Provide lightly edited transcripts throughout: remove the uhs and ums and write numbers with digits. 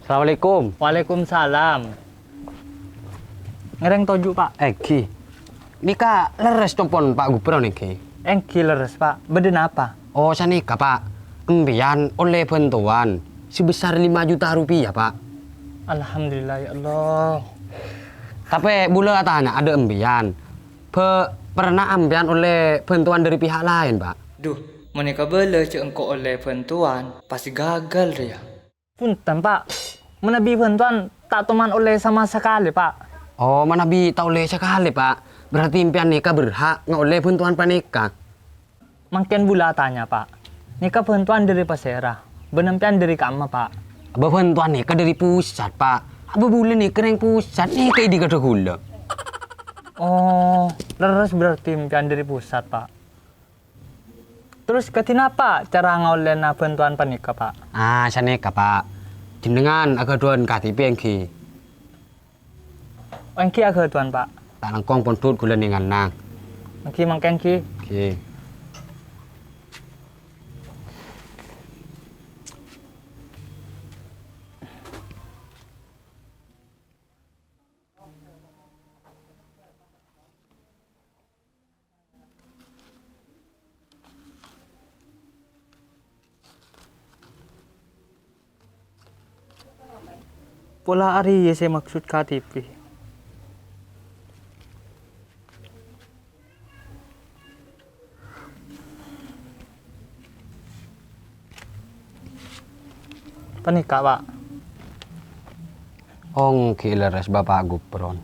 Assalamualaikum. Waalaikumsalam. Ngereng toju, Pak. Ki. Nika leres tompon Pak Gubernur niki. Engki leres, Pak. Beden apa? Oh, sanika Pak. Embian oleh bantuan sebesar 5 juta rupiah, Pak. Alhamdulillah ya Allah. Tapi bula tanya ada embian. Pernah ambian oleh bantuan dari pihak lain, Pak. Duh, menika bela cek engkau oleh bantuan, pasti gagal dia. Punten, Pak. Menabi bantuan tak teman oleh sama sekali, Pak. Oh, mana bi tak oleh sekali, Pak. Berarti impian Nika berhak nggak oleh bantuan panika. Makin bula tanya, Pak. Nika bantuan dari Pasera. Benempian dari Kama, Pak. Abah bantuan Nika dari pusat, Pak. Abah bulan Nika yang pusat. Nika di kada gula. Oh, leres berarti impian dari pusat, Pak. Terus kenapa cara ngoleh bantuan panika, Pak? Sanika, Pak. Jenengan agak doan KTP engki. Engki agak tuan, Pak. Tak langkong pon tut gula ningal nang. Engki mangkengki. Oke. Pola hari ya saya maksud KTP. Panika, Pak. Ongki leres Bapak Gubron.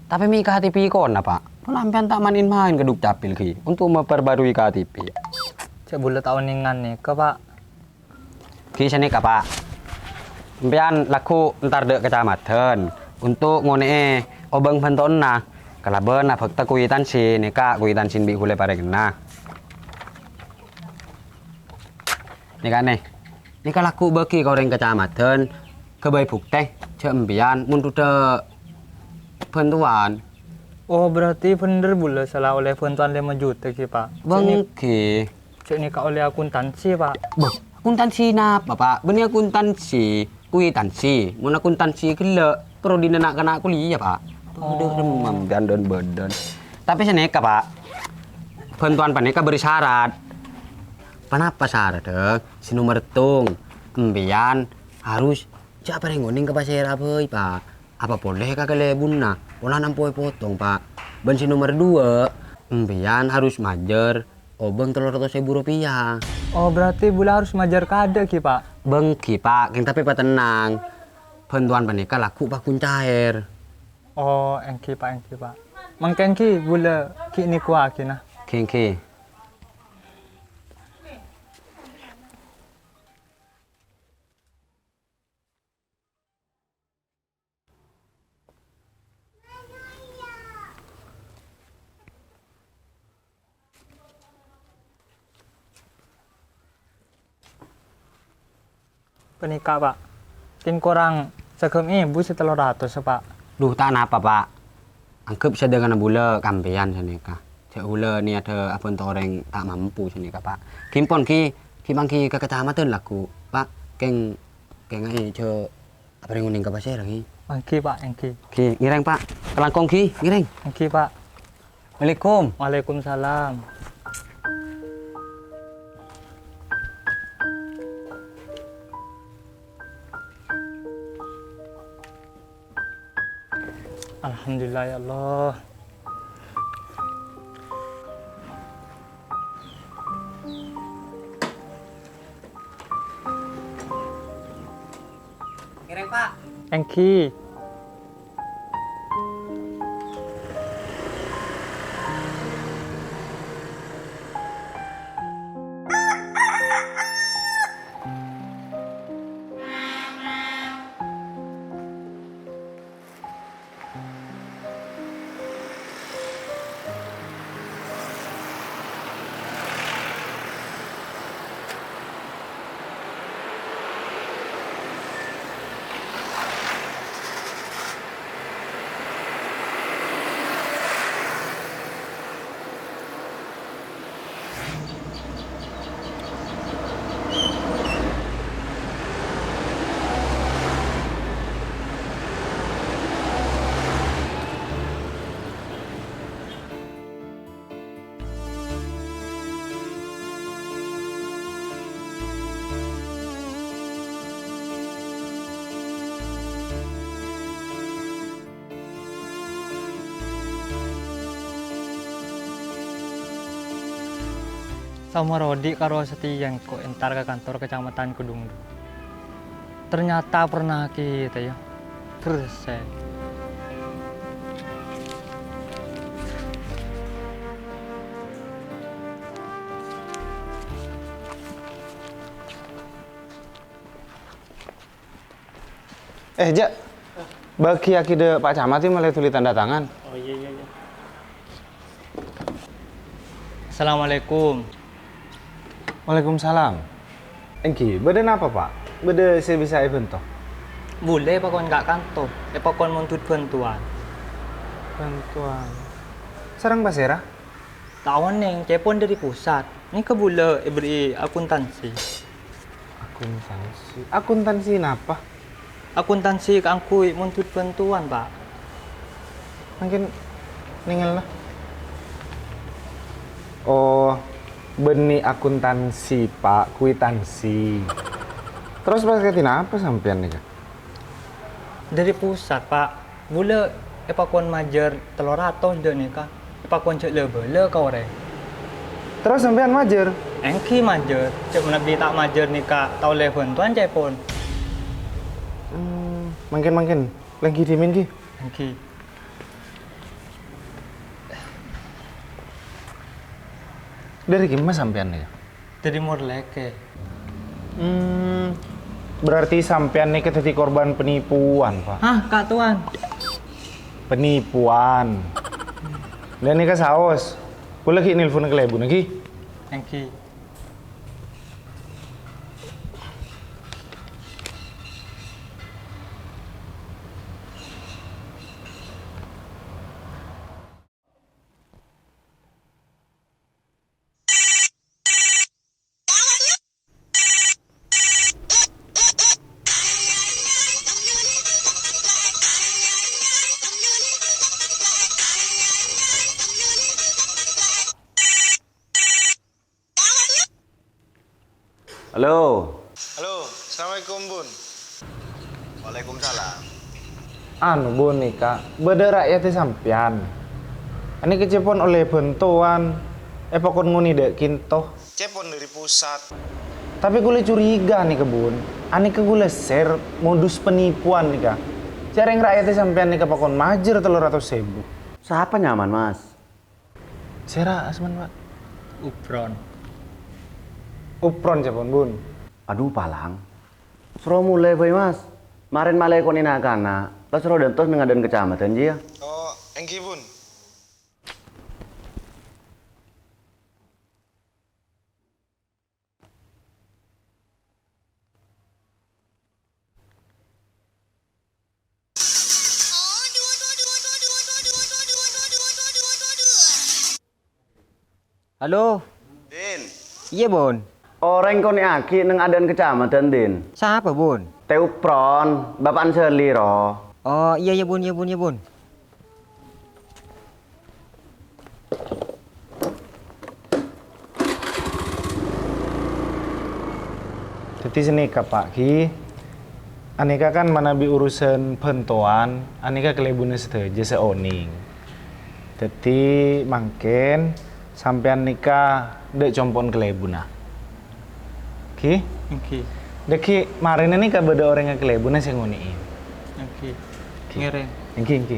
Tapi mi KTP kon na, Pak. Pelampian tak main-main ke Dukcapil ki untuk memperbarui KTP. Cek bulat tahun ningan nih, ke Pak. Ki sanika, Pak. Impian laku ntar dek kecamatan untuk ngone obeng bantuan nah. Kalaben na fakta kuitan si nika kuitan sin bi hule paregna. Nika nih. Nika laku bagi koreng kecamatan kebai bukti cek impian untuk de bantuan. Oh, berarti bener bulat salah oleh bantuan 5 juta ki, Pak. Bangki. Cek nikah oleh akuntansi, Pak. Bang, akuntansi napa, Pak? Benih akuntansi. Kuitansi, mun akuntansi gila, perlu dinenak kena kuliah, Pak. Aduh, remam dan badan. Tapi seneka, Pak. Bantuan paneka beri syarat. Kenapa syarat, si nomor tung, embian harus siapa yang ngoning ke pasir apa, Pak? Apa boleh kagak lebun nah? Pola 60 potong, Pak. Ben si nomor 2, embian harus majer obeng 300.000 rupiah. Oh, berarti bula harus majar kada ki, Pak. Bengki, Pak. Yang tapi Pak tenang. Bantuan panika laku Pak cair. Oh, engki, Pak. Mangkengki bula ki ni kuah ki nah. Kengki. Penika, Pak. Tin korang segem ibu 300, Pak. Duh, tak apa, Pak. Anggap saya dengan bula kampian senika. Cek bula ni ada apa orang tak mampu senika, Pak. Kimpon ki bangki ke kecamatan laku, Pak. Keng ai ce apa yang nguning ke pasir lagi. Engki, Pak, engki. Ki, ngireng, Pak. Kelangkong ki, ngireng. Engki, Pak. Waalaikum. Waalaikumsalam. Alhamdulillah ya Allah. Ngireng, Pak. Engki. sama Rodi karo Setien kok entar ke kantor kecamatan Kedungdu. Ternyata pernah kita ya. Kerse. Jak, bagi akide Pak Camat ini mulai tulis tanda tangan. Oh iya. Assalamualaikum. Waalaikumsalam. Engki, beden apa Pak? Bede saya bisa bentuk. Boleh pakon gak kantor, pakon montut bantuan. Bantuan. Sarang Basera? Tawan neng cepon dari pusat. Ini kebule beri akuntansi. Akuntansi. Akuntansi apa? Akuntansi kangkui montut bantuan, Pak. Mungkin ninggal lah. Oh, beni akuntansi Pak, kuitansi. Terus paketin apa sampean nih Kak? Dari pusat, Pak. Bule pakon majer telur ratus deh nih, Kak. Pakon cek lebele kau re. Terus sampean majer? Engki majer, cek menabi tak majer nih, Kak. Tau le bantuan cepon. Mungkin. Lagi dimin ki. Engki. Dari gimana sampean nih? Dari Morleke. Berarti sampean nih keteti korban penipuan, Pak. Hah, Kak Tuan? Penipuan. Dan ini kan saus. Boleh ki nelfon ke lebu lagi? Engki. Halo. Halo, Assalamualaikum Bun. Waalaikumsalam. Anu Bun nih Kak, beda rakyatnya sampean. Ini kecepon oleh bantuan. Pokon nguni dek kintoh. Cepon dari pusat. Tapi gue curiga nih kebun. Ani ke gue share modus penipuan nih Kak. Cara yang rakyatnya sampean nih ke pokon majer 300.000. Siapa nyaman, Mas? Sera asman Pak. Upron cepon Bun. Aduh, palang. Sero mulai boy, Mas. Marin malai konin akana. Pas sero dan tos mengadan kecamatan dia. Oh, engki Bun. Halo, Din, iya Bun. Orang koni aki neng adan kecamatan, Din. Siapa Bun? Teupron, bapaan seliro. Oh iya Bun, iya Bun. Jadi sini Kak Pak Ki. Aneka kan manabi urusan bantuan, aneka kelebunnya setuju seoning. Jadi mangken sampean nikah dek compon kelebuna. Ki? Engki. Deki marin ini kan beda orang yang kelebunnya sing nguniin. Engki. Ngereng. Engki.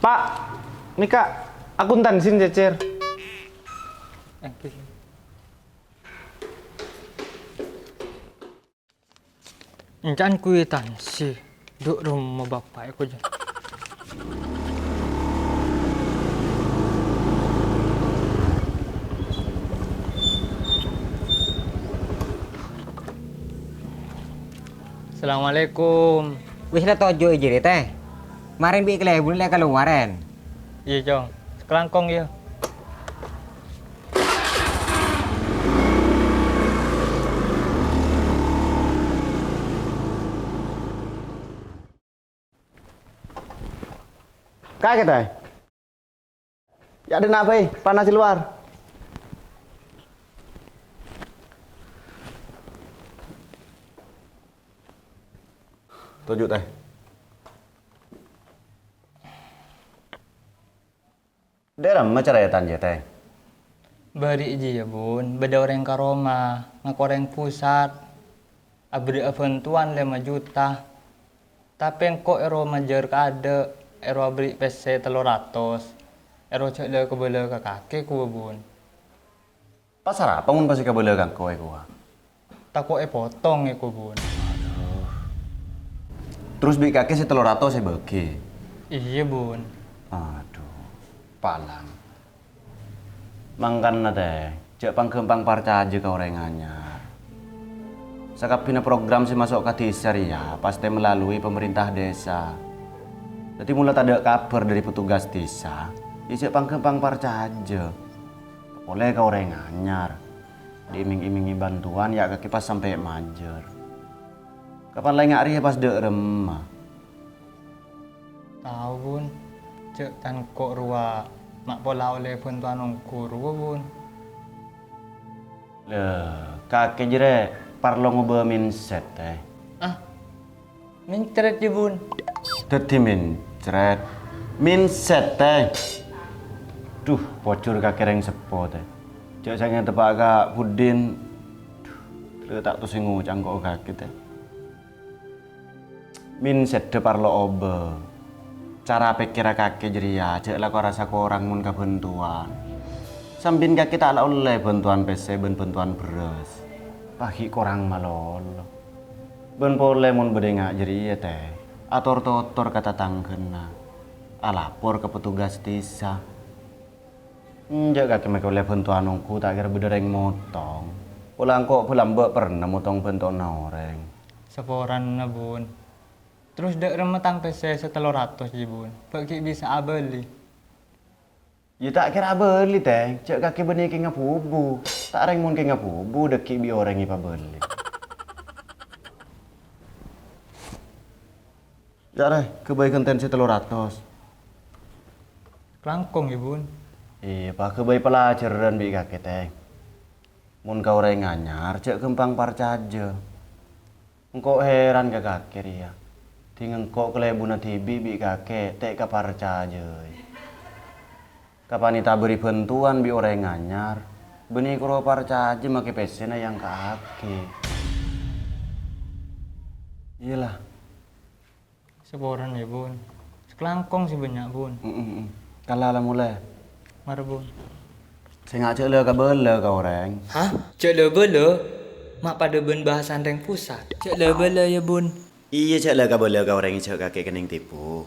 Pak, nikah akuntansin cecer. Engki. Jangan kuitansi. Duk rumah bapak aku aja. Assalamualaikum. Wis lah tojo ijiri teh. Marin bi kelebun le keluaran. Iya Jong. Kelangkong ya. Kaget ay. Ya ada apa panas di luar. Tujuh teh. Daerah maceraitan je teh. Bari ji ya bun, beda orang ke Roma, ngakoreng pusat, abri bantuan 5 juta. Tapi engko ero majer kade, ero abri PC 300, ero cek le kebele ke kaki ku bun. Pasar apa mun pasti kabel kang kowe kuah. Tako potong ku bun. Terus bi kaki 300 saya bagi. Iya bun. Aduh, palang. Mangkan teh, cek pangkempang parca aja ke orang anyar. Sakapina program si masuk ke desa ya, pasti melalui pemerintah desa. Jadi mulai ada kabar dari petugas desa, ya cek pangkempang parca aja. Oleh ke orang anyar, diiming-imingi bantuan ya kaki pas sampai majer. Kapan lagi ngari ya pas dek remah. Tahu bun, cek tan kok ruah mak pola oleh bantuan ongkur bun. Leh, kakek jere parlo ngobe set teh. Ah, mencret ya bun. Dadi mincret. Set teh. Duh, bocor kakek reng sepo teh. Cek sange tepak Kak Budin. Duh, tak tuh singu cangkok kakek teh. Set de parlo obe. Cara pikir kakek jeria, cek lah kau rasa kau orang mun kebentuan. Sambin kakek tak oleh bantuan PC ben bantuan beras. Pagi korang malol. Ben pole mun bedengak jeria teh. Ator-totor kata tanggena. Alapor ke petugas desa. Njak kakek mereka oleh bantuan nungku tak kira bedereng motong. Pulang kok pulang pernah motong bentuk orang. Seporan na bun. Terus dek remetang PC 300 ji bun. Bagi bisa abeli. Ya tak kira beli teh, cek kaki benih ke ngapubu. Tak reng mun ke ngapubu deki bi orang ipa beli. Ya deh, kebaikan tensi 300. Kelangkong ya bun. Iya, pak kebaik pelajaran bi kaki teh. Mun kau reng anyar, cek kempang parca aja. Engkau heran ke kaki ya. Tinggal kok kelebuna tibi bi kakek tek kaparca aja. Kapan kita beri bantuan bi orang nganyar, benih kuro parca aja make pesena yang kaki. Iyalah. Seporan ya bun. Sekelangkong sih banyak bun. Kalah lah mulai. Mari bun. Saya ngajak le kabel ke orang. Hah? Cek le bele? Mak pada ben bahasan reng pusat. Cek le bele ya bun. Iya cak le kabel ke orang cak kakek kening tipu.